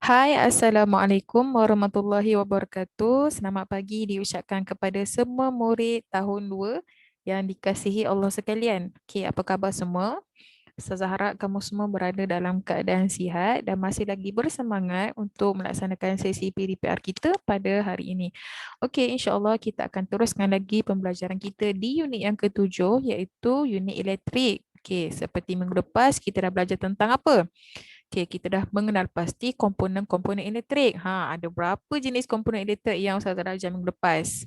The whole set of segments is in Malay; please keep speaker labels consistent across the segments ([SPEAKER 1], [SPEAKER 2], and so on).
[SPEAKER 1] Hai, Assalamualaikum warahmatullahi wabarakatuh. Selamat pagi diucapkan kepada semua murid tahun 2 yang dikasihi Allah sekalian. Okey, apa khabar semua? Ustazah harap kamu semua berada dalam keadaan sihat dan masih lagi bersemangat untuk melaksanakan sesi PDPR kita pada hari ini. Okey, insya-Allah kita akan teruskan lagi pembelajaran kita di unit yang ketujuh iaitu unit elektrik. Okey, seperti minggu lepas kita dah belajar tentang apa? Okey, kita dah mengenal pasti komponen-komponen elektrik. Ada berapa jenis komponen elektrik yang Ustazah dah ajar minggu lepas?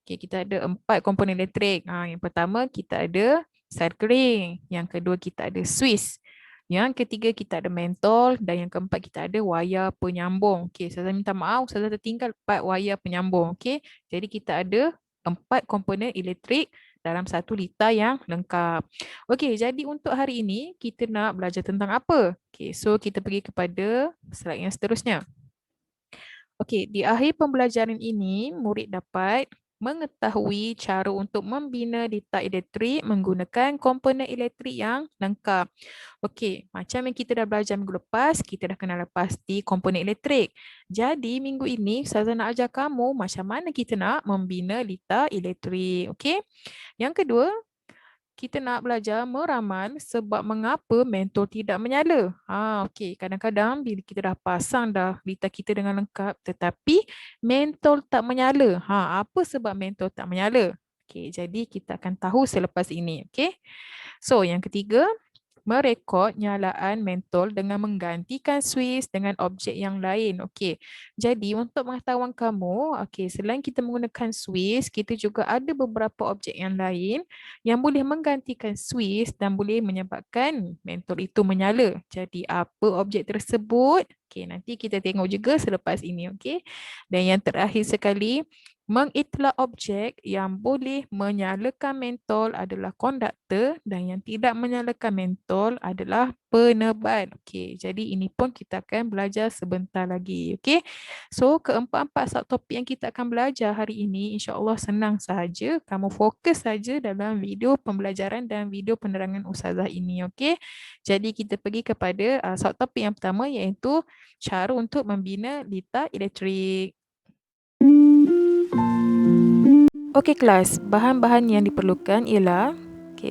[SPEAKER 1] Okey, kita ada 4 komponen elektrik. Yang pertama kita ada sel kering, yang kedua kita ada suis, yang ketiga kita ada mentol dan yang keempat kita ada wayar penyambung. Okey, Ustazah minta maaf, Ustazah tertinggal part wayar penyambung. Okey, jadi kita ada 4 komponen elektrik dalam satu litar yang lengkap. Okey, jadi untuk hari ini kita nak belajar tentang apa? Okey, so kita pergi kepada slide yang seterusnya. Okey, di akhir pembelajaran ini, murid dapat mengetahui cara untuk membina litar elektrik menggunakan komponen elektrik yang lengkap. Okey, macam yang kita dah belajar minggu lepas, kita dah kenal pasti komponen elektrik. Jadi, minggu ini Ustazah nak ajar kamu macam mana kita nak membina litar elektrik. Okey, yang kedua, kita nak belajar meramal sebab mengapa mentol tidak menyala. Okey. Kadang-kadang bila kita dah pasang dah litar kita dengan lengkap tetapi mentol tak menyala. Apa sebab mentol tak menyala? Okey, jadi kita akan tahu selepas ini. Okey. So, yang ketiga, merekod nyalaan mentol dengan menggantikan suis dengan objek yang lain. Okey. Jadi untuk pengetahuan kamu, okey, selain kita menggunakan suis, kita juga ada beberapa objek yang lain yang boleh menggantikan suis dan boleh menyebabkan mentol itu menyala. Jadi apa objek tersebut? Okey, nanti kita tengok juga selepas ini, okey. Dan yang terakhir sekali, mengiktiraf objek yang boleh menyalakan mentol adalah konduktor dan yang tidak menyalakan mentol adalah penebat. Okey, jadi ini pun kita akan belajar sebentar lagi. Okey, so keempat-empat subtopik yang kita akan belajar hari ini insya-Allah senang sahaja. Kamu fokus saja dalam video pembelajaran dan video penerangan ustazah ini. Okey, jadi kita pergi kepada subtopik yang pertama iaitu cara untuk membina litar elektrik. Okey kelas, bahan-bahan yang diperlukan ialah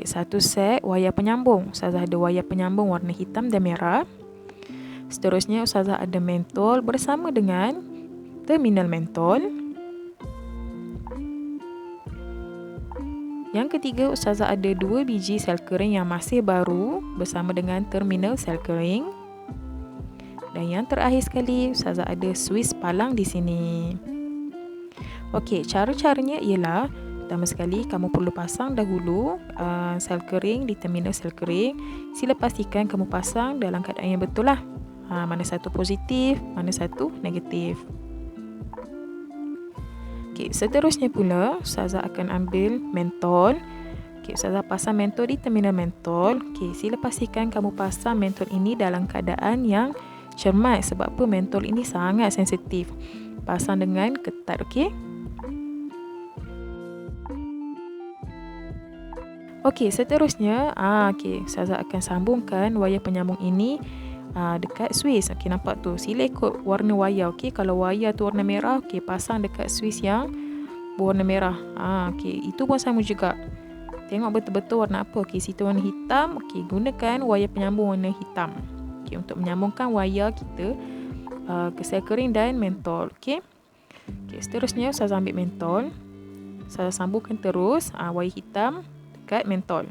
[SPEAKER 1] satu set wayar penyambung. Ustazah ada wayar penyambung warna hitam dan merah. Seterusnya Ustazah ada mentol bersama dengan terminal mentol. Yang ketiga Ustazah ada 2 biji sel kering yang masih baru bersama dengan terminal sel kering. Dan yang terakhir sekali Ustazah ada suis palang di sini. Okey, cara-caranya ialah pertama sekali kamu perlu pasang dahulu sel kering di terminal sel kering. Sila pastikan kamu pasang dalam keadaan yang betul lah. Mana satu positif, mana satu negatif. Okey, seterusnya pula Ustazah akan ambil mentol. Okey, Ustazah pasang mentol di terminal mentol. Okey, sila pastikan kamu pasang mentol ini dalam keadaan yang cermat sebab apa mentol ini sangat sensitif. Pasang dengan ketat, okey? Okey, seterusnya, Ustazah akan sambungkan wayar penyambung ini dekat suis. Okey, nampak tu. Sila ikut warna wayar, okey. Kalau wayar tu warna merah, okey, pasang dekat suis yang berwarna merah. Okey, itu pun sama juga. Tengok betul-betul warna apa. Okey, situ warna hitam. Okey, gunakan wayar penyambung warna hitam. Okey, untuk menyambungkan wayar kita ke sel kering dan mentol, okey. Okey, seterusnya Ustazah ambil mentol. Ustazah sambungkan terus wayar hitam dekat mentol.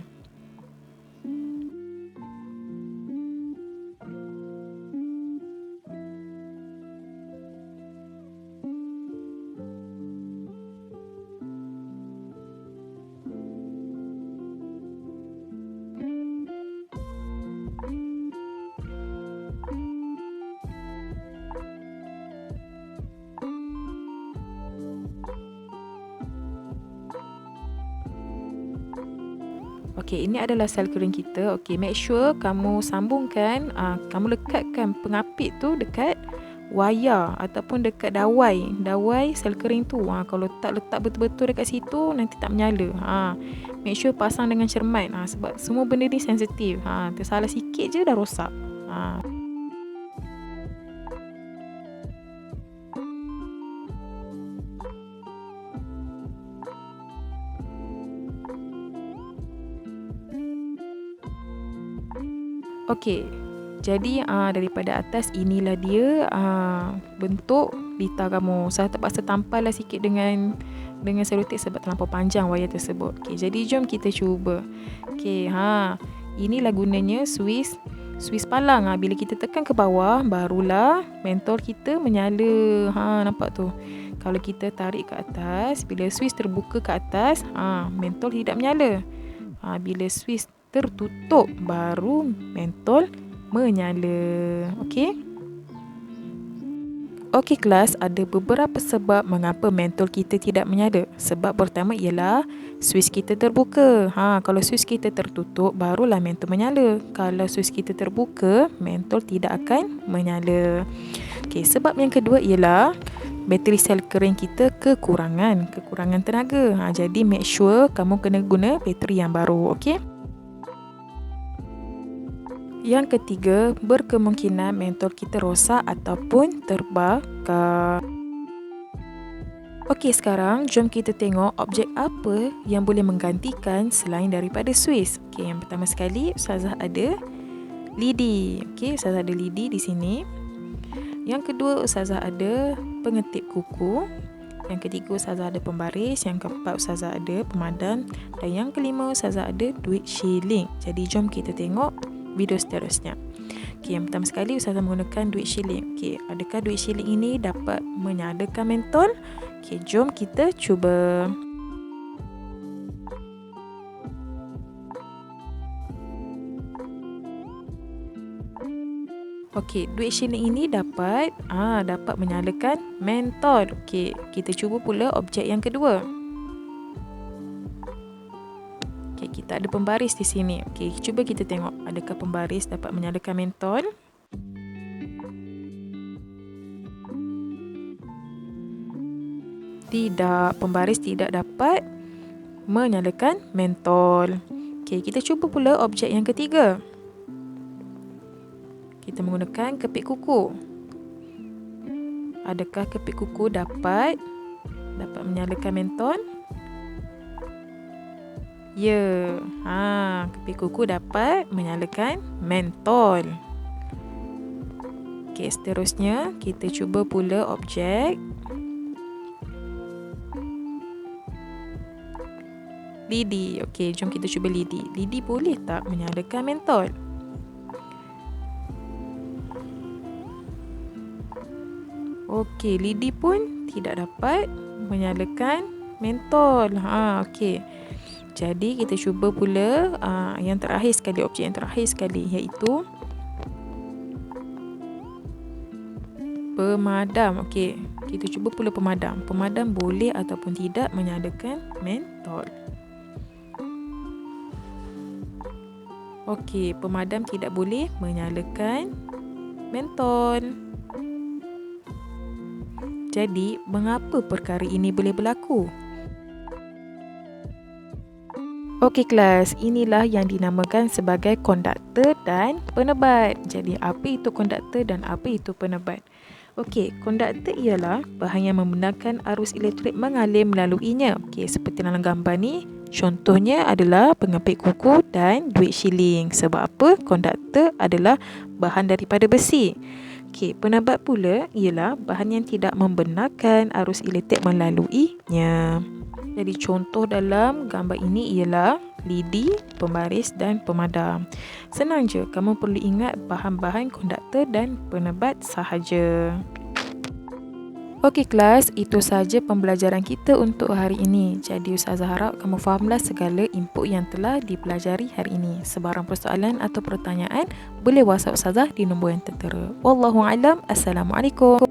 [SPEAKER 1] Okey, ini adalah sel kering kita. Okey, make sure kamu sambungkan, kamu lekatkan pengapit tu dekat wayar ataupun dekat dawai sel kering tu. Kalau tak letak betul-betul dekat situ nanti tak menyala. Make sure pasang dengan cermat sebab semua benda ni sensitif. Tersalah sikit je dah rosak. Okey. Jadi daripada atas inilah dia bentuk lita kamu. Saya terpaksa tampallah sikit dengan selotip sebab terlampau panjang wayar tersebut. Okey, jadi jom kita cuba. Okey, inilah gunanya Swiss palang. Bila kita tekan ke bawah barulah mentol kita menyala. Nampak tu. Kalau kita tarik ke atas, bila Swiss terbuka ke atas, mentol tidak menyala. Bila Swiss tertutup baru mentol menyala. Okey? Okey kelas, ada beberapa sebab mengapa mentol kita tidak menyala. Sebab pertama ialah Swiss kita terbuka. Kalau Swiss kita tertutup barulah mentol menyala. Kalau Swiss kita terbuka, mentol tidak akan menyala. Okey, sebab yang kedua ialah bateri sel kering kita kekurangan tenaga. Jadi make sure kamu kena guna bateri yang baru. Okey? Yang ketiga, berkemungkinan mentol kita rosak ataupun terbakar. Okey, sekarang jom kita tengok objek apa yang boleh menggantikan selain daripada Swiss. Okey, yang pertama sekali Ustazah ada lidi. Okey, Ustazah ada lidi di sini. Yang kedua, Ustazah ada pengetip kuku. Yang ketiga, Ustazah ada pembaris. Yang keempat, Ustazah ada pemadam. Dan yang kelima, Ustazah ada duit shilling. Jadi jom kita tengok video seterusnya. Okey, yang pertama sekali Ustazah menggunakan duit shilling. Okey, adakah duit shilling ini dapat menyalakan mentol? Okey, jom kita cuba. Okey, duit shilling ini dapat menyalakan mentol. Okey, kita cuba pula objek yang kedua. Okey, kita ada pembaris di sini. Okey, cuba kita tengok adakah pembaris dapat menyalakan mentol. Tidak, pembaris tidak dapat menyalakan mentol. Okey, kita cuba pula objek yang ketiga. Kita menggunakan kepit kuku. Adakah kepit kuku dapat menyalakan mentol? Ya, kepit kuku dapat menyalakan mentol. Okey, seterusnya kita cuba pula objek lidi. Okey, jom kita cuba lidi. Lidi boleh tak menyalakan mentol? Okey, lidi pun tidak dapat menyalakan mentol. Okey. Jadi kita cuba pula yang terakhir sekali, objek yang terakhir sekali, iaitu pemadam. Okey, kita cuba pula pemadam. Pemadam boleh ataupun tidak menyalakan mentol. Okey, pemadam tidak boleh menyalakan mentol. Jadi, mengapa perkara ini boleh berlaku? Okey kelas, inilah yang dinamakan sebagai konduktor dan penebat. Jadi, apa itu konduktor dan apa itu penebat? Okey, konduktor ialah bahan yang membenarkan arus elektrik mengalir melaluinya. Okey, seperti dalam gambar ni, contohnya adalah pengepit kuku dan duit shilling. Sebab apa? Konduktor adalah bahan daripada besi. Okey, penebat pula ialah bahan yang tidak membenarkan arus elektrik melaluinya. Jadi contoh dalam gambar ini ialah lidi, pembaris dan pemadam. Senang je, kamu perlu ingat bahan-bahan konduktor dan penebat sahaja. Okey kelas, itu sahaja pembelajaran kita untuk hari ini. Jadi Ustazah harap kamu fahamlah segala input yang telah dipelajari hari ini. Sebarang persoalan atau pertanyaan, boleh WhatsApp Ustazah di nombor yang tertera. Wallahualam. Assalamualaikum.